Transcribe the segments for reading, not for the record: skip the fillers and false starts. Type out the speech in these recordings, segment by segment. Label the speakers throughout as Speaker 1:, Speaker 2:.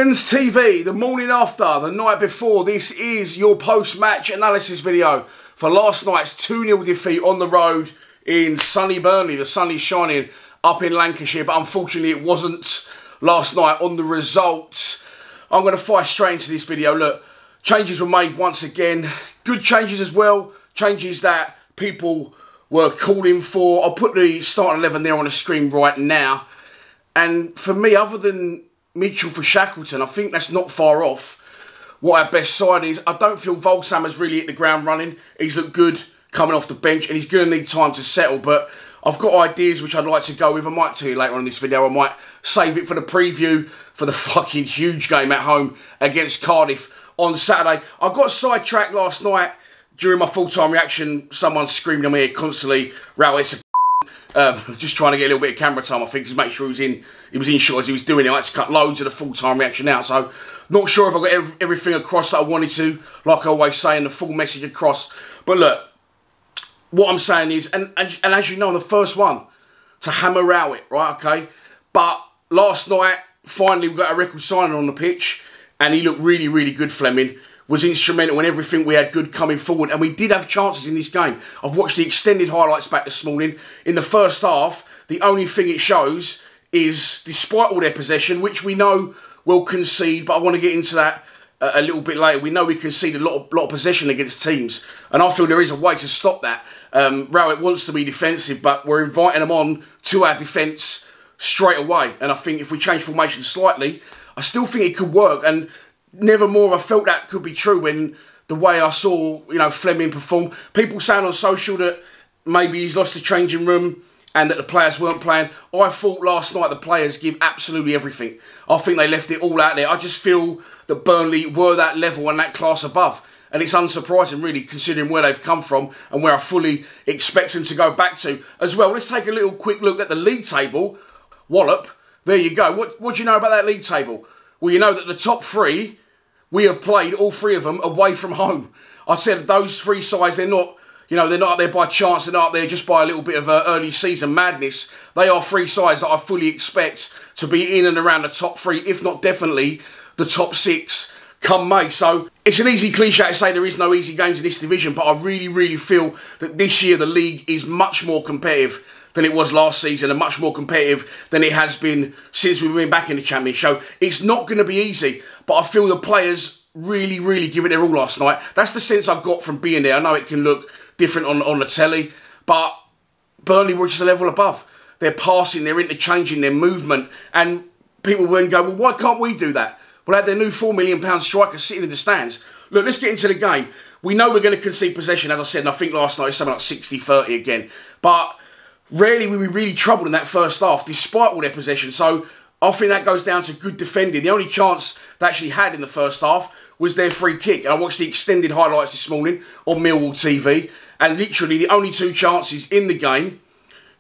Speaker 1: Millions TV, the morning after, the night before. This is your post-match analysis video for last night's 2-0 defeat on the road in sunny Burnley. The sun is shining up in Lancashire, but unfortunately it wasn't last night on the results. I'm going to fire straight into this video. Look, changes were made once again. Good changes as well. Changes that people were calling for. I'll put the starting 11 there on the screen right now. And for me, other than Mitchell for Shackleton, I think that's not far off what our best side is. I don't feel Volsam has really hit the ground running. He's looked good coming off the bench and he's going to need time to settle. But I've got ideas which I'd like to go with. I might tell you later on in this video. I might save it for the preview for the fucking huge game at home against Cardiff on Saturday. I got sidetracked last night during my full-time reaction. Someone screamed at me constantly, "Raul, it's a just trying to get a little bit of camera time, I think, to make sure he was in shot as he was doing it. I had to cut loads of the full-time reaction out, so not sure if I got everything across that I wanted to, like I always say, and the full message across. But look, what I'm saying is, and as you know, I'm the first one to hammer out it, right, okay? But last night, finally, we got a record signing on the pitch, and he looked really, really good, Fleming. Was instrumental in everything we had good coming forward. And we did have chances in this game. I've watched the extended highlights back this morning. In the first half, the only thing it shows is, despite all their possession, which we know we'll concede, but I want to get into that a little bit later. We know we concede a lot of possession against teams. And I feel there is a way to stop that. Rowett wants to be defensive, but we're inviting them on to our defence straight away. And I think if we change formation slightly, I still think it could work. And never more I felt that could be true when the way I saw, Fleming perform. People saying on social that maybe he's lost the changing room and that the players weren't playing. I thought last night the players give absolutely everything. I think they left it all out there. I just feel that Burnley were that level and that class above. And it's unsurprising, really, considering where they've come from and where I fully expect them to go back to as well. Let's take a little quick look at the league table. Wallop, there you go. What do you know about that league table? Well, you know that the top three, we have played all three of them away from home. I said those three sides, they're not up there by chance. They're not up there just by a little bit of early season madness. They are three sides that I fully expect to be in and around the top three, if not definitely the top six come May. So it's an easy cliche to say there is no easy games in this division, but I really, really feel that this year the league is much more competitive than it was last season and much more competitive than it has been since we've been back in the Championship. So it's not going to be easy, but I feel the players really, really give it their all last night. That's the sense I've got from being there. I know it can look different on the telly, but Burnley were just a level above. They're passing, they're interchanging, their movement, and people will go, well, why can't we do that? Well, they had their new £4 million striker sitting in the stands. Look, let's get into the game. We know we're going to concede possession, as I said, and I think last night it's something like 60-30 again. But rarely were we really troubled in that first half, despite all their possession. So I think that goes down to good defending. The only chance they actually had in the first half was their free kick. And I watched the extended highlights this morning on Millwall TV. And literally the only two chances in the game,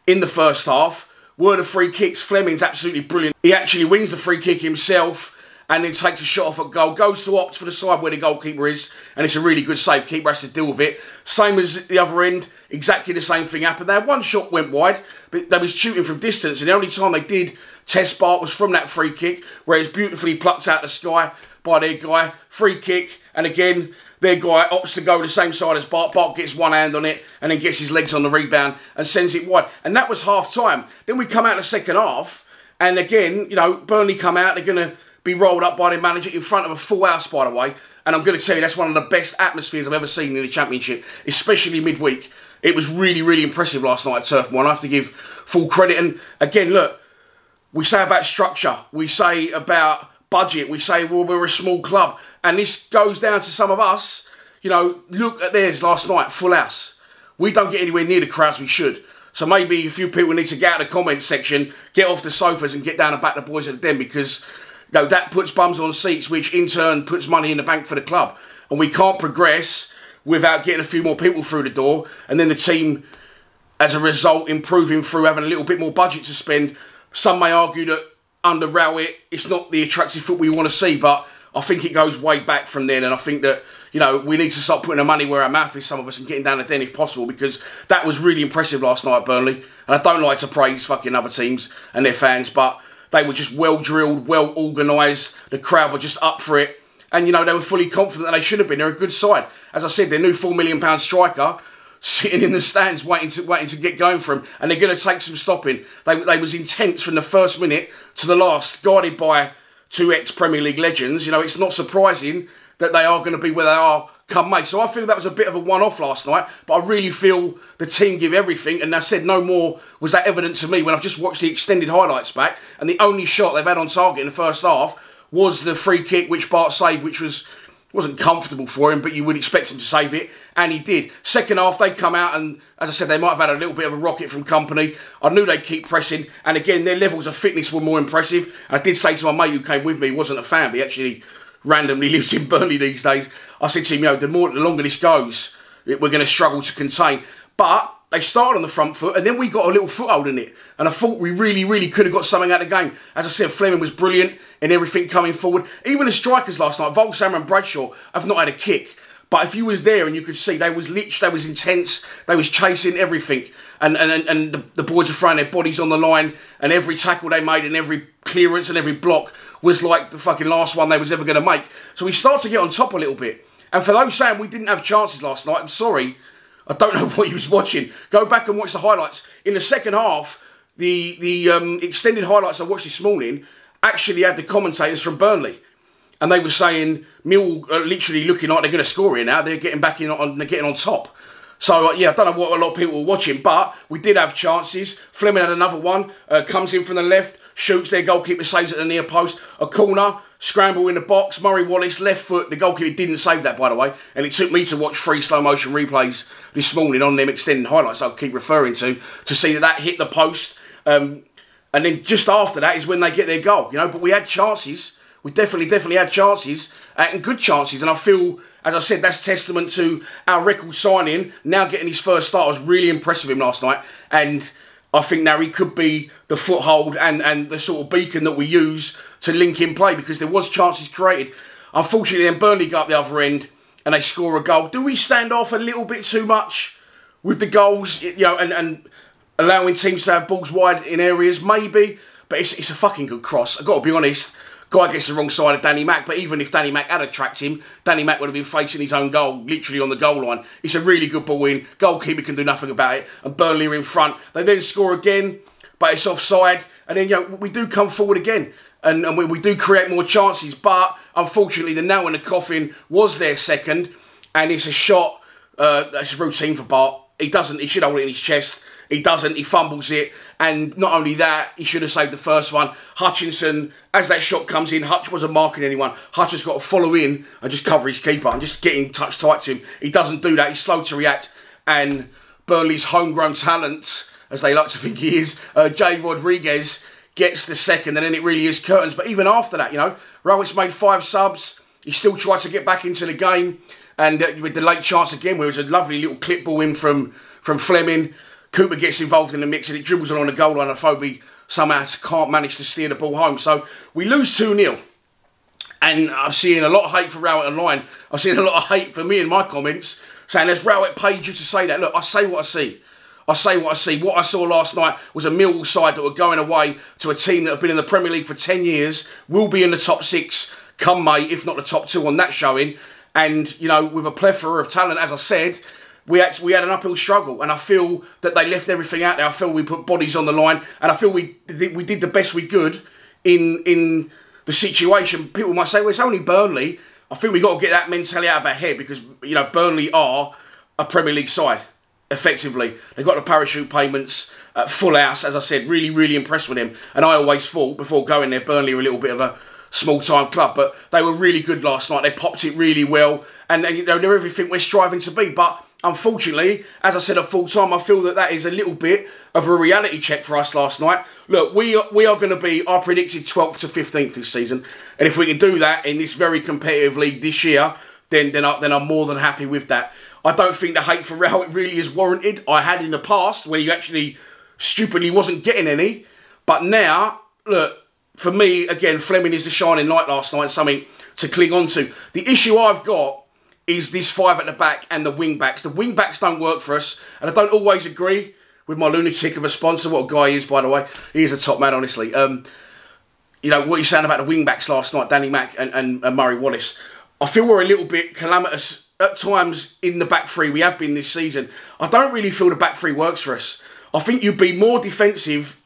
Speaker 1: in the first half, were the free kicks. Fleming's absolutely brilliant. He actually wins the free kick himself and then takes a shot off at goal. Goes to opt for the side where the goalkeeper is. And it's a really good save. Keeper has to deal with it. Same as the other end. Exactly the same thing happened there. One shot went wide, but they was shooting from distance. And the only time they did test Bart was from that free kick, where it's beautifully plucked out the sky by their guy. Free kick. And again, their guy opts to go the same side as Bart. Bart gets one hand on it and then gets his legs on the rebound and sends it wide. And that was half time. Then we come out the second half. And again, Burnley come out. They're going to be rolled up by their manager in front of a full house, by the way. And I'm going to tell you, that's one of the best atmospheres I've ever seen in the Championship, especially midweek. It was really, really impressive last night at Turf Moor. I have to give full credit. And again, look, we say about structure, we say about budget, we say, well, we're a small club. And this goes down to some of us, look at theirs last night, full house. We don't get anywhere near the crowds we should. So maybe a few people need to get out of the comments section, get off the sofas and get down and back the boys at the den, because that puts bums on seats, which in turn puts money in the bank for the club. And we can't progress without getting a few more people through the door. And then the team, as a result, improving through having a little bit more budget to spend. Some may argue that under Rowett, it's not the attractive football we want to see. But I think it goes way back from then. And I think that, we need to start putting our money where our mouth is, some of us, and getting down the den if possible. Because that was really impressive last night at Burnley. And I don't like to praise fucking other teams and their fans, but They were just well drilled, well organised. The crowd were just up for it. And, you know, they were fully confident that they should have been. They're a good side. As I said, their new £4 million striker sitting in the stands waiting to get going for them. And they're going to take some stopping. They was intense from the first minute to the last, guided by two ex-Premier League legends. You know, it's not surprising that they are going to be where they are come May. So I feel that was a bit of a one-off last night, but I really feel the team give everything, and I said no more was that evident to me when I've just watched the extended highlights back, and the only shot they've had on target in the first half was the free kick which Bart saved, which wasn't comfortable for him, but you would expect him to save it, and he did. Second half, they come out, and as I said, they might have had a little bit of a rocket from company. I knew they'd keep pressing, and again, their levels of fitness were more impressive. I did say to my mate who came with me, he wasn't a fan, but he actually randomly lives in Burnley these days. I said to him, you know, the longer this goes, we're going to struggle to contain. But they started on the front foot, and then we got a little foothold in it. And I thought we really, really could have got something out of the game. As I said, Fleming was brilliant in everything coming forward. Even the strikers last night, Volsammer and Bradshaw, have not had a kick. But if you was there and you could see, they was intense, they was chasing everything. And the boys were throwing their bodies on the line, and every tackle they made and every clearance and every block was like the fucking last one they was ever going to make. So we start to get on top a little bit. And for those saying we didn't have chances last night, I'm sorry, I don't know what you was watching. Go back and watch the highlights. In the second half, the extended highlights I watched this morning actually had the commentators from Burnley. And they were saying, Millwall are literally looking like they're going to score here now. They're getting back in, they're getting on top. So, yeah, I don't know what a lot of people were watching, but we did have chances. Fleming had another one, comes in from the left, shoots, their goalkeeper saves at the near post. A corner, scramble in the box, Murray Wallace, left foot. The goalkeeper didn't save that, by the way. And it took me to watch 3 slow-motion replays this morning on them extended highlights I'll keep referring to see that hit the post. And then just after that is when they get their goal, you know. But we had chances. We definitely had chances, and good chances. And I feel, as I said, that's testament to our record signing. Now getting his first start, I was really impressed with him last night. And I think now he could be the foothold and the sort of beacon that we use to link in play, because there was chances created. Unfortunately, then Burnley go up the other end and they score a goal. Do we stand off a little bit too much with the goals, you know, and allowing teams to have balls wide in areas? Maybe, but it's a fucking good cross. I've got to be honest. Guy gets the wrong side of Danny Mack, but even if Danny Mack had tracked him, Danny Mack would have been facing his own goal, literally on the goal line. It's a really good ball in. Goalkeeper can do nothing about it, and Burnley are in front. They then score again, but it's offside, and then, you know, we do come forward again, and we do create more chances, but unfortunately the nail in the coffin was their second, and it's a shot that's routine for Bart. He should hold it in his chest. He doesn't, he fumbles it, and not only that, he should have saved the first one. Hutchinson, as that shot comes in, Hutch wasn't marking anyone. Hutch has got to follow in and just cover his keeper and just get in touch tight to him. He doesn't do that, he's slow to react, and Burnley's homegrown talent, as they like to think he is, Jay Rodriguez, gets the second, and then it really is curtains. But even after that, you know, Rowett's made 5 subs, he still tried to get back into the game, and with the late chance again, where it was a lovely little clip ball in from Fleming. Cooper gets involved in the mix and it dribbles along the goal line, and Phobie somehow can't manage to steer the ball home. So we lose 2-0. And I'm seeing a lot of hate for Rowett online. I'm seeing a lot of hate for me in my comments, saying, has Rowett paid you to say that? Look, I say what I see. I say what I see. What I saw last night was a Millwall side that were going away to a team that have been in the Premier League for 10 years, will be in the top 6 come May, if not the top 2 on that showing. And, you know, with a plethora of talent, as I said, we had an uphill struggle, and I feel that they left everything out there. I feel we put bodies on the line, and I feel we did the best we could in the situation. People might say, well, it's only Burnley. I think we've got to get that mentality out of our head, because, you know, Burnley are a Premier League side, effectively. They've got the parachute payments at full house. As I said, really, really impressed with them. And I always thought, before going there, Burnley were a little bit of a small-time club, but they were really good last night. They popped it really well, and you know, they're everything we're striving to be. But unfortunately, as I said at full time, I feel that is a little bit of a reality check for us last night. Look, we are going to be, I predicted 12th to 15th this season, and if we can do that in this very competitive league this year, then I'm more than happy with that. I don't think the hate for Rowett really is warranted. I had in the past, where you actually stupidly wasn't getting any, but now, look, for me, again, Fleming is the shining light last night, something to cling on to. The issue I've got is this 5 at the back and the wing-backs. The wing-backs don't work for us, and I don't always agree with my lunatic of a sponsor. What a guy he is, by the way. He is a top man, honestly. you know, what you're saying about the wing-backs last night, Danny Mack and Murray Wallace. I feel we're a little bit calamitous at times in the back three. We have been this season. I don't really feel the back three works for us. I think you'd be more defensive,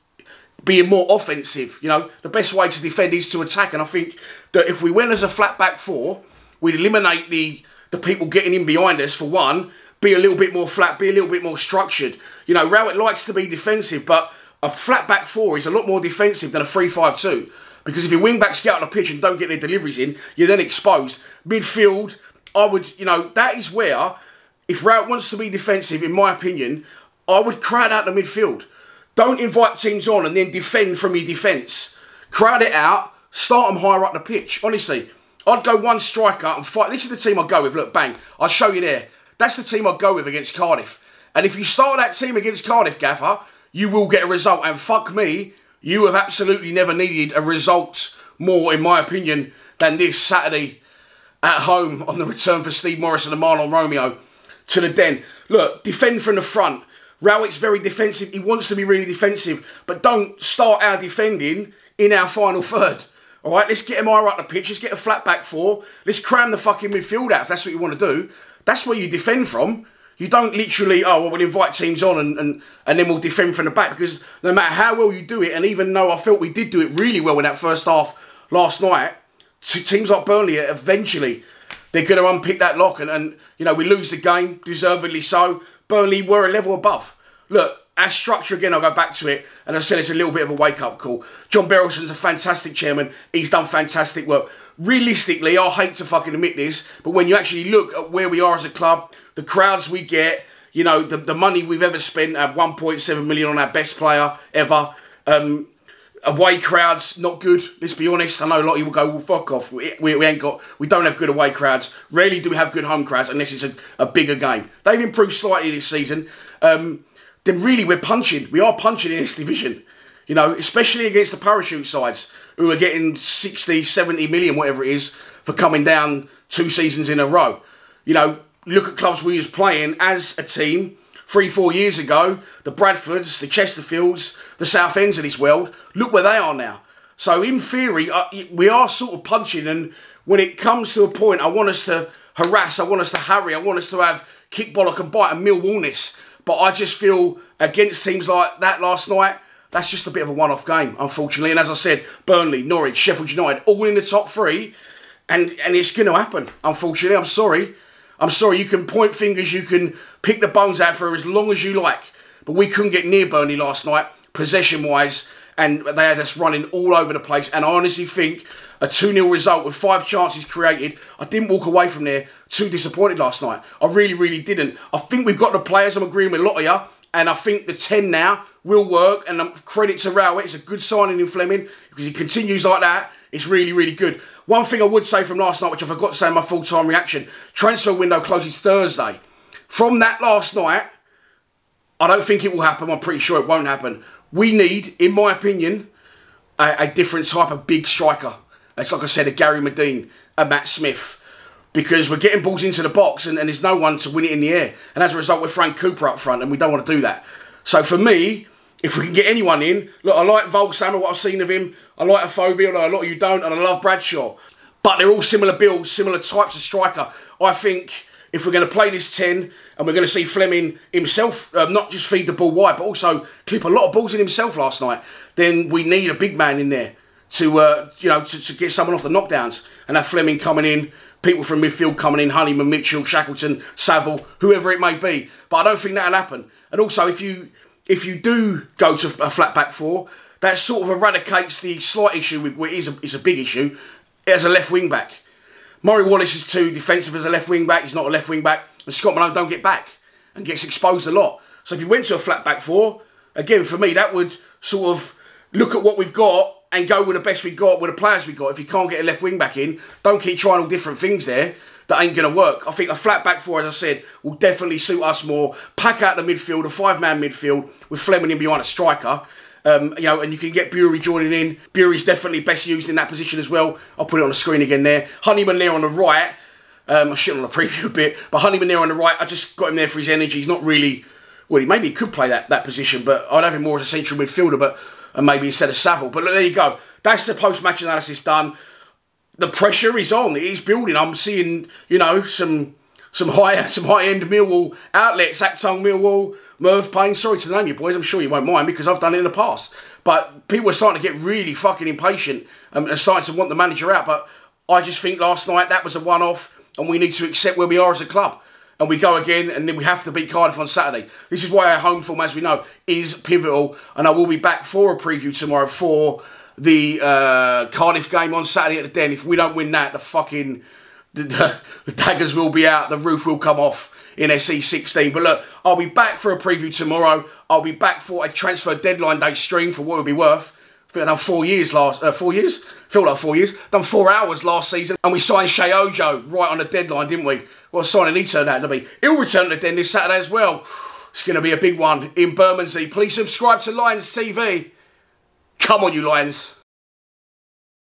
Speaker 1: being more offensive. You know, the best way to defend is to attack. And I think that if we went as a flat back four, we'd eliminate the people getting in behind us, for one, be a little bit more flat, be a little bit more structured. You know, Rowett likes to be defensive, but a flat back four is a lot more defensive than a 3-5-2. Because if your wing-backs get on the pitch and don't get their deliveries in, you're then exposed. Midfield, I would, you know, that is where, if Rowett wants to be defensive, in my opinion, I would crowd out the midfield. Don't invite teams on and then defend from your defence. Crowd it out, start them higher up the pitch. Honestly, I'd go one striker and fight. This is the team I'd go with. Look, bang, I'll show you there. That's the team I'd go with against Cardiff. And if you start that team against Cardiff, Gaffer, you will get a result. And fuck me, you have absolutely never needed a result more, in my opinion, than this Saturday at home on the return for Steve Morrison and Marlon Romeo to the Den. Look, defend from the front. Rowett's very defensive. He wants to be really defensive. But don't start our defending in our final third. All right, let's get him higher up the pitch. Let's get a flat back four. Let's cram the fucking midfield out if that's what you want to do. That's where you defend from. You don't literally, oh, well, we'll invite teams on and then we'll defend from the back. Because no matter how well you do it, and even though I felt we did do it really well in that first half last night, teams like Burnley, eventually, they're going to unpick that lock. And, you know, we lose the game, deservedly so. Burnley were a level above. Look, our structure, again, I'll go back to it. And I said it's a little bit of a wake-up call. John Berylson's a fantastic chairman. He's done fantastic work. Realistically, I hate to fucking admit this, but when you actually look at where we are as a club, the crowds we get, you know, the money we've ever spent at 1.7 million on our best player ever. Away crowds, not good, let's be honest. I know a lot of you will go, well, fuck off. We don't have good away crowds. Rarely do we have good home crowds unless it's a bigger game. They've improved slightly this season. Then really we are punching in this division. You know, especially against the parachute sides who are getting 60, 70 million, whatever it is, for coming down 2 seasons in a row. You know, look at clubs we was playing as a team 3-4 years ago, the Bradfords, the Chesterfields, the Southend's of this world. Look where they are now. So in theory, we are sort of punching, and when it comes to a point, I want us to harass, I want us to harry, I want us to have kick, bollock and bite and Millwallness. But I just feel against teams like that last night, that's just a bit of a one-off game, unfortunately. And as I said, Burnley, Norwich, Sheffield United, all in the top 3. And it's going to happen, unfortunately. I'm sorry. You can point fingers, you can pick the bones out for as long as you like. But we couldn't get near Burnley last night, possession-wise. And they had us running all over the place. And I honestly think a 2-0 result with 5 chances created, I didn't walk away from there too disappointed last night. I really, really didn't. I think we've got the players, I'm agreeing with a lot of you. And I think the 10 now will work. And credit to Rowett, it's a good signing in Fleming. Because he continues like that, it's really, really good. One thing I would say from last night, which I forgot to say in my full-time reaction, transfer window closes Thursday. From that last night, I don't think it will happen. I'm pretty sure it won't happen. We need, in my opinion, a different type of big striker. It's like I said, a Gary Medine, a Matt Smith. Because we're getting balls into the box and there's no one to win it in the air. And as a result, we're Frank Cooper up front and we don't want to do that. So for me, if we can get anyone in, look, I like Volsammer, what I've seen of him. I like Aphobia, although a lot of you don't, and I love Bradshaw. But they're all similar builds, similar types of striker. I think if we're going to play this 10 and we're going to see Fleming himself not just feed the ball wide, but also clip a lot of balls in himself last night, then we need a big man in there to to get someone off the knockdowns. And have Fleming coming in, people from midfield coming in, Honeyman, Mitchell, Shackleton, Saville, whoever it may be. But I don't think that'll happen. And also, if you do go to a flat back 4, that sort of eradicates the slight issue with what is a big issue as a left wing back. Murray Wallace is too defensive as a left wing back. He's not a left wing back. And Scott Malone don't get back and gets exposed a lot. So if you went to a flat back 4, again, for me, that would sort of look at what we've got and go with the best we got, with the players we got. If you can't get a left wing back in, don't keep trying all different things there. That ain't going to work. I think a flat back 4, as I said, will definitely suit us more. Pack out the midfield, a 5-man midfield with Fleming in behind a striker. And you can get Bury joining in. Bury's definitely best used in that position as well. I'll put it on the screen again there. Honeyman there on the right. I shit on the preview a bit, but Honeyman there on the right, I just got him there for his energy. He's not really, well, maybe he could play that position, but I'd have him more as a central midfielder, but maybe instead of Saville. But look, there you go. that's the post-match analysis done. The pressure is on. It is building. I'm seeing, you know, some high-end Millwall outlets, Actung Millwall, Merv Payne. Sorry to name you boys. I'm sure you won't mind because I've done it in the past. But people are starting to get really fucking impatient and starting to want the manager out. But I just think last night that was a one-off, and we need to accept where we are as a club. And we go again, and then we have to beat Cardiff on Saturday. This is why our home form, as we know, is pivotal. And I will be back for a preview tomorrow for the Cardiff game on Saturday at the Den. If we don't win that, the daggers will be out. The roof will come off in SE16. But look, I'll be back for a preview tomorrow. I'll be back for a transfer deadline day stream for what it'll be worth. I think I've done 4 years last... 4 years? Feel like 4 years. Done 4 hours last season. And we signed Shea Ojo right on the deadline, didn't we? What a signing he turned out to be. He'll return to the Den this Saturday as well. It's going to be a big one in Bermondsey. Please subscribe to Lions TV. Come on, you Lions.